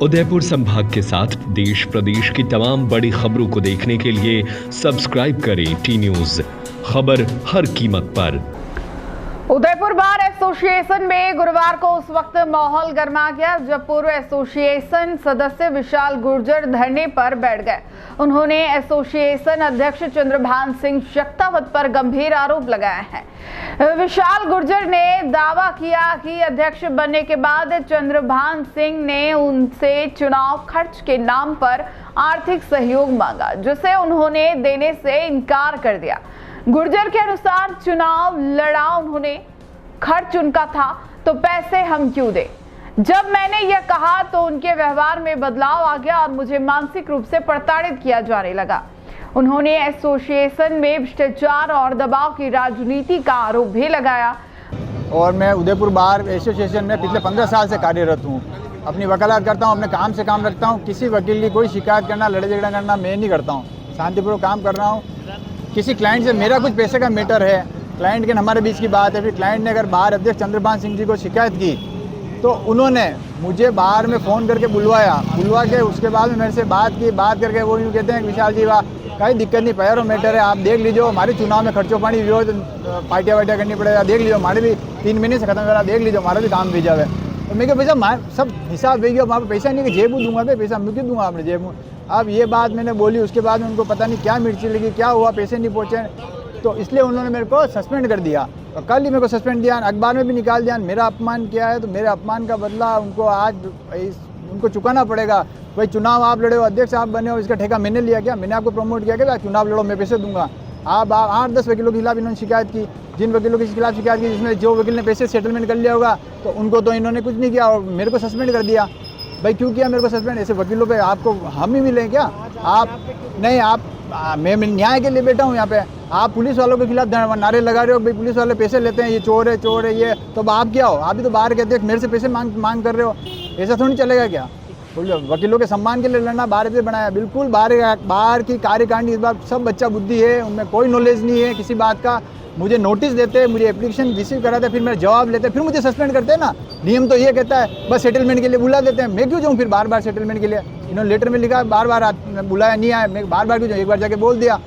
उदयपुर संभाग के साथ देश प्रदेश की तमाम बड़ी खबरों को देखने के लिए सब्सक्राइब करें टी न्यूज़, खबर हर कीमत पर। उदयपुर बार एसोसिएशन में गुरुवार को उस वक्त माहौल गर्मा गया जब पूर्व एसोसिएशन सदस्य विशाल गुर्जर धरने पर बैठ गए। उन्होंने एसोसिएशन अध्यक्ष चंद्रभान सिंह शक्तावत पर गंभीर आरोप लगाए हैं। विशाल गुर्जर ने दावा किया कि अध्यक्ष बनने के बाद चंद्रभान सिंह ने उनसे चुनाव खर्च के नाम पर आर्थिक सहयोग मांगा, जिसे उन्होंने देने से इनकार कर दिया। गुर्जर के अनुसार चुनाव लड़ा उन्होंने, खर्च उनका था तो पैसे हम क्यों दें। जब मैंने यह कहा तो उनके व्यवहार में बदलाव आ गया और मुझे मानसिक रूप से प्रताड़ित किया जाने लगा। उन्होंने एसोसिएशन में भ्रष्टाचार और दबाव की राजनीति का आरोप भी लगाया। और मैं उदयपुर बार एसोसिएशन में पिछले 15 साल से कार्यरत हूँ। अपनी वकालत करता हूँ, अपने काम से काम रखता हूँ। किसी वकील की कोई शिकायत करना, लड़ाई झगड़ा करना मैं नहीं करता हूँ। शांतिपूर्वक काम कर रहा हूँ। किसी क्लाइंट से मेरा कुछ पैसे का मैटर है, क्लाइंट के हमारे बीच की बात है, फिर क्लाइंट ने अगर बाहर अध्यक्ष चंद्रभान सिंह जी को शिकायत की तो उन्होंने मुझे बाहर में फ़ोन करके बुलवा के उसके बाद में मेरे से बात करके वो यूँ कहते हैं विशाल जी वाह कोई दिक्कत नहीं, पैरों मैटर है, आप देख लीजिए हमारे चुनाव में खर्चो पानी विरोध पार्टियाँ वार्टियाँ करनी पड़ेगा, देख लीजिए हमारे भी 3 महीने से खत्म करा, देख लीजिए हमारा भी काम भेजा है। तो मैं क्या पैसा सब हिसाब भेज गया, वहाँ पर पैसा नहीं कि जेब दूंगा, मैं पैसा मैं क्यों दूंगा आपने जेब। अब ये बात मैंने बोली, उसके बाद में उनको पता नहीं क्या मिर्ची लगी, क्या हुआ, पैसे नहीं पहुँचे, तो इसलिए उन्होंने मेरे को सस्पेंड कर दिया। और कल ही मेरे को सस्पेंड दिया, अखबार में भी निकाल दिया। मेरा अपमान किया है तो मेरे अपमान का बदला उनको आज उनको चुकाना पड़ेगा। भाई चुनाव आप लड़े हो, अध्यक्ष आप बने हो, इसका ठेका मैंने लिया क्या? मैंने आपको प्रमोट किया क्या? चुनाव लड़ो, मैं पैसे दूंगा। आप 8-10 वकीलों के खिलाफ इन्होंने शिकायत की, जिन वकीलों के खिलाफ शिकायत की जिसमें जो वकील ने पैसे सेटलमेंट कर लिया होगा तो उनको तो इन्होंने कुछ नहीं किया और मेरे को सस्पेंड कर दिया। भाई क्यों किया मेरे को सस्पेंड? ऐसे वकीलों पे आपको हम ही मिले क्या? आप नहीं, मैं न्याय के लिए बैठा हूँ यहाँ पे। आप पुलिस वालों के खिलाफ नारे लगा रहे हो, भाई पुलिस वाले पैसे लेते हैं, ये चोर है ये, तो आप क्या हो? आप भी तो बाहर के अध्यक्ष मेरे से पैसे मांग कर रहे हो, ऐसा थोड़ी चलेगा क्या? बोलो वकीलों के सम्मान के लिए लड़ना बाहर से बनाया, बिल्कुल बाहर की कार्यकारिणी इस बार सब बच्चा बुद्धि है, उनमें कोई नॉलेज नहीं है किसी बात का। मुझे नोटिस देते, मुझे एप्लीकेशन रिसीव कराते, फिर मेरा जवाब लेते, फिर मुझे सस्पेंड करते हैं ना। नियम तो ये कहता है बस सेटलमेंट के लिए बुला देते हैं, मैं क्यों जाऊँ फिर बार सेटलमेंट के लिए? इन्होंने लेटर में लिखा बार बुलाया नहीं आया, मैं बार क्यों जाऊँ? एक बार जाके बोल दिया,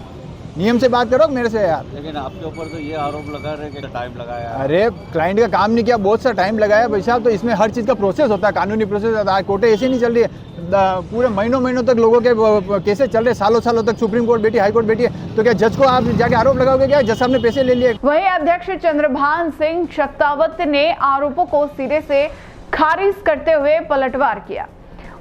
नियम से बात करो मेरे से यार। लेकिन आपके ऊपर तो ये आरोप लगा रहे कि टाइम लगाया। अरे क्लाइंट का काम नहीं किया, बहुत सा टाइम लगाया भाई साहब। तो इसमें हर चीज़ का प्रोसेस होता है, कानूनी प्रोसेस होता है। कोर्टें ऐसे नहीं चल रही है, पूरे महीनों तक लोगों के केसेस चल रहे, सालों तक सुप्रीम कोर्ट बैठी, हाई कोर्ट बैठी है, तो क्या जज को आप जाके आरोप लगाओगे क्या? जज साहब ने पैसे ले लिए। वहीं अध्यक्ष चंद्रभान सिंह शक्तावत ने आरोपों को सिरे से खारिज करते हुए पलटवार किया।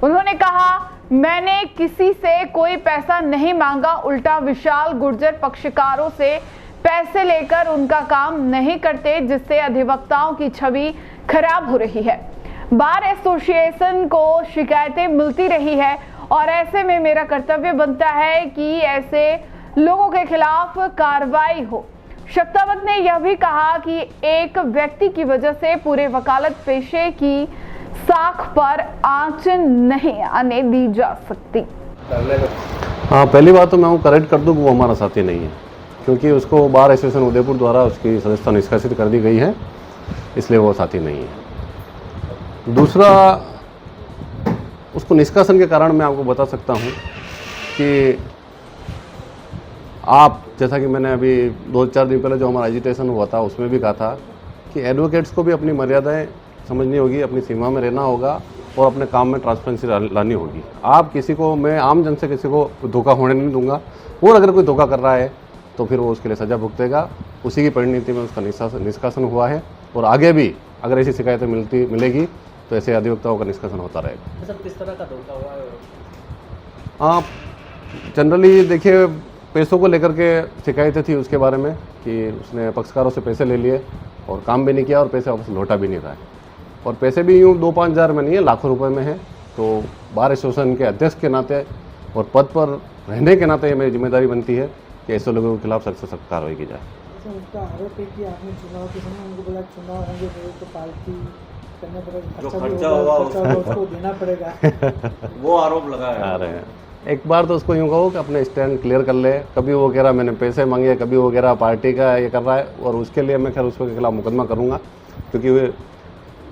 उन्होंने कहा, मैंने किसी से कोई पैसा नहीं मांगा, उल्टा विशाल गुर्जर पक्षकारों से पैसे लेकर उनका काम नहीं करते, जिससे अधिवक्ताओं की छवि खराब हो रही है। बार एसोसिएशन को शिकायतें मिलती रही है और ऐसे में मेरा कर्तव्य बनता है कि ऐसे लोगों के खिलाफ कार्रवाई हो। शक्तावत ने यह भी कहा कि एक व्यक्ति की वजह से पूरे वकालत पेशे की साख पर आंच नहीं आने दी जा सकती। हाँ, पहली बात तो मैं वो करेक्ट कर दूँ कि वो हमारा साथी नहीं है, क्योंकि उसको बार एसोसिएशन उदयपुर द्वारा उसकी सदस्यता निष्कासित कर दी गई है, इसलिए वो साथी नहीं है। दूसरा, उसको निष्कासन के कारण मैं आपको बता सकता हूँ कि आप, जैसा कि मैंने अभी 2-4 दिन पहले जो हमारा एजिटेशन हुआ था उसमें भी कहा था कि एडवोकेट्स को भी अपनी मर्यादाएं समझनी होगी, अपनी सीमा में रहना होगा और अपने काम में ट्रांसपेरेंसी लानी होगी। आप किसी को, मैं आम जन से किसी को धोखा होने नहीं दूंगा, और अगर कोई धोखा कर रहा है तो फिर वो उसके लिए सज़ा भुगतेगा। उसी की परिणति में उसका निष्कासन हुआ है और आगे भी अगर ऐसी शिकायतें मिलेगी तो ऐसे अधिवक्ताओं का निष्कासन होता रहेगा। सर, किस तरह का धोखा हुआ है? आप जनरली देखिए, पैसों को लेकर के शिकायतें थी उसके बारे में कि उसने पक्षकारों से पैसे ले लिए और काम भी नहीं किया और पैसे वापस लौटा भी नहीं रहा है, और पैसे भी यूँ 2-5 हज़ार में नहीं है, लाखों रुपए में है। तो बार एसोसिएशन के अध्यक्ष के नाते और पद पर रहने के नाते मेरी जिम्मेदारी बनती है कि ऐसे लोगों के खिलाफ सख्त से सख्त कार्रवाई की जाए। उसका आरोप है कि आपने चुनाव के समय उनको बोला चुनाव होंगे तो पार्टी करने पड़ेगा, खर्चा होगा उसको देना पड़ेगा, वो आरोप लगाया आ रहे हैं। एक बार तो उसको यूँ कहो कि अपने स्टैंड क्लियर कर ले। कभी वो कह रहा मैंने पैसे मांगे, कभी वो कह रहा पार्टी का ये कर रहा है, और उसके लिए मैं खैर उसके खिलाफ मुकदमा करूँगा, क्योंकि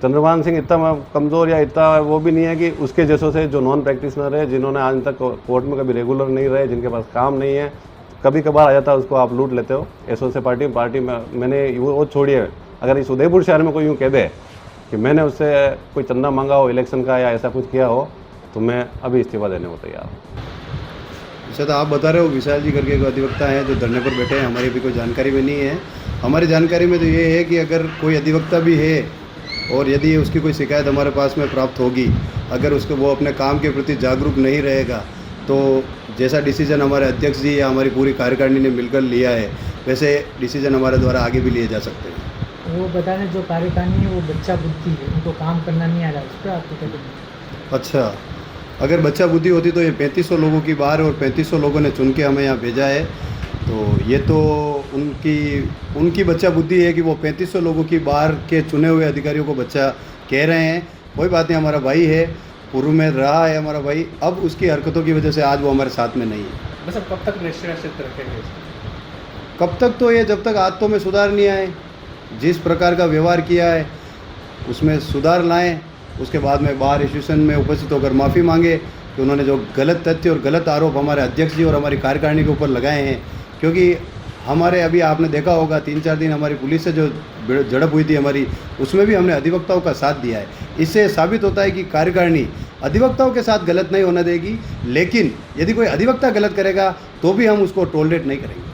चंद्रभान सिंह इतना कमज़ोर या इतना वो भी नहीं है कि उसके जैसों से जो नॉन प्रैक्टिशनर है, जिन्होंने आज तक कोर्ट में कभी रेगुलर नहीं रहे, जिनके पास काम नहीं है, कभी कभार आ जाता है, उसको आप लूट लेते हो। एसोसिएशन पार्टी में मैंने वो छोड़िए, अगर इस उदयपुर शहर में कोई यूँ कह दे कि मैंने उससे कोई चंदा मांगा हो इलेक्शन का या ऐसा कुछ किया हो, तो मैं अभी इस्तीफा देने को तैयार हूँ। अच्छा, तो आप बता रहे हो विशाल जी करके एक अधिवक्ता हैं जो धरने पर बैठे हैं, हमारी अभी कोई जानकारी में नहीं है। हमारी जानकारी में तो ये है कि अगर कोई अधिवक्ता भी है और यदि उसकी कोई शिकायत हमारे पास में प्राप्त होगी, अगर उसको वो अपने काम के प्रति जागरूक नहीं रहेगा, तो जैसा डिसीजन हमारे अध्यक्ष जी या हमारी पूरी कार्यकारिणी ने मिलकर लिया है, वैसे डिसीजन हमारे द्वारा आगे भी लिए जा सकते हैं। वो बता रहे जो कार्यकारिणी है वो बच्चा बुद्धि है, उनको काम करना नहीं आ रहा है, उस पर आपको क्या कहना है? अच्छा, अगर बच्चा बुद्धि होती तो ये 3500 लोगों की बार और 3500 लोगों ने चुन के हमें यहाँ भेजा है, तो ये तो उनकी बच्चा बुद्धि है कि वो 3500 लोगों की बार के चुने हुए अधिकारियों को बच्चा कह रहे हैं। कोई बात नहीं, हमारा भाई है, पूर्व में रहा है हमारा भाई, अब उसकी हरकतों की वजह से आज वो हमारे साथ में नहीं है। बस अब कब तक निश्चित रखेंगे? कब तक तो ये जब तक आदतों में सुधार नहीं आए, जिस प्रकार का व्यवहार किया है उसमें सुधार लाएं, उसके बाद में बार एसोसिएशन में उपस्थित होकर माफ़ी मांगे कि उन्होंने जो गलत तथ्य और गलत आरोप हमारे अध्यक्ष जी और हमारी कार्यकारिणी के ऊपर लगाए हैं। क्योंकि हमारे अभी आपने देखा होगा 3-4 दिन हमारी पुलिस से जो झड़प हुई थी हमारी, उसमें भी हमने अधिवक्ताओं का साथ दिया है। इससे साबित होता है कि कार्यकारिणी अधिवक्ताओं के साथ गलत नहीं होना देगी, लेकिन यदि कोई अधिवक्ता गलत करेगा तो भी हम उसको टॉलरेट नहीं करेंगे।